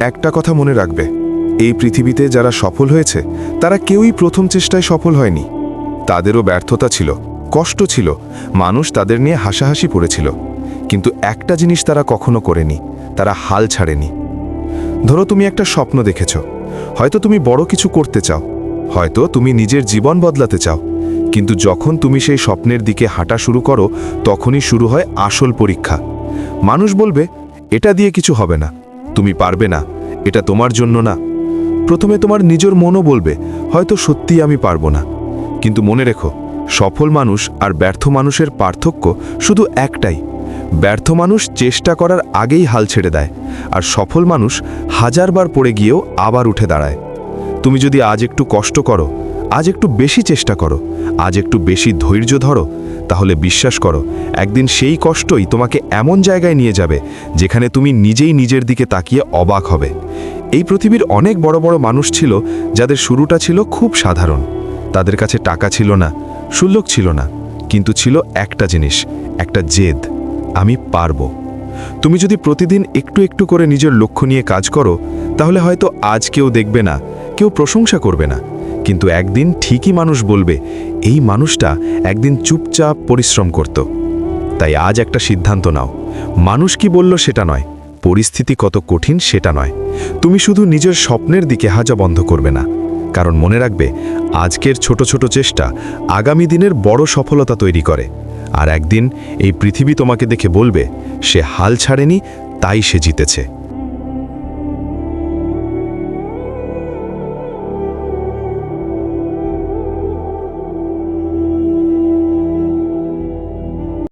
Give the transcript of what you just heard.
একটা কথা মনে রাখবে, এই পৃথিবীতে যারা সফল হয়েছে তারা কেউই প্রথম চেষ্টায় সফল হয়নি। তাদেরও ব্যর্থতা ছিল, কষ্ট ছিল, মানুষ তাদের নিয়ে হাসাহাসি পড়েছিল, কিন্তু একটা জিনিস তারা কখনো করেনি, তারা হাল ছাড়েনি। ধরো তুমি একটা স্বপ্ন দেখেছ, হয়তো তুমি বড় কিছু করতে চাও, হয়তো তুমি নিজের জীবন বদলাতে চাও, কিন্তু যখন তুমি সেই স্বপ্নের দিকে হাঁটা শুরু করো তখনই শুরু হয় আসল পরীক্ষা। মানুষ বলবে, এটা দিয়ে কিছু হবে না, তুমি পারবে না, এটা তোমার জন্য না। প্রথমে তোমার নিজের মনও বলবে, হয়তো সত্যিই আমি পারবো না। কিন্তু মনে রেখো, সফল মানুষ আর ব্যর্থ মানুষের পার্থক্য শুধু একটাই, ব্যর্থ মানুষ চেষ্টা করার আগেই হাল ছেড়ে দেয়, আর সফল মানুষ হাজারবার পড়ে গিয়েও আবার উঠে দাঁড়ায়। তুমি যদি আজ একটু কষ্ট করো, আজ একটু বেশি চেষ্টা করো, আজ একটু বেশি ধৈর্য ধরো, তাহলে বিশ্বাস করো, একদিন সেই কষ্টই তোমাকে এমন জায়গায় নিয়ে যাবে যেখানে তুমি নিজেই নিজের দিকে তাকিয়ে অবাক হবে। এই পৃথিবীর অনেক বড় বড় মানুষ ছিল যাদের শুরুটা ছিল খুব সাধারণ। তাদের কাছে টাকা ছিল না, সুযোগ ছিল না, কিন্তু ছিল একটা জিনিস, একটা জেদ, আমি পারবো। তুমি যদি প্রতিদিন একটু একটু করে নিজের লক্ষ্য নিয়ে কাজ করো, তাহলে হয়তো আজ কেউ দেখবে না, কেউ প্রশংসা করবে না, কিন্তু একদিন ঠিকই মানুষ বলবে, এই মানুষটা একদিন চুপচাপ পরিশ্রম করত। তাই আজ একটা সিদ্ধান্ত নাও, মানুষ কি বলল সেটা নয়, পরিস্থিতি কত কঠিন সেটা নয়, তুমি শুধু নিজের স্বপ্নের দিকে হাজা বন্ধ করবে না। কারণ মনে রাখবে, আজকের ছোট ছোট চেষ্টা আগামী দিনের বড় সফলতা তৈরি করে। আর একদিন এই পৃথিবী তোমাকে দেখে বলবে, সে হাল ছাড়েনি, তাই সে জিতেছে।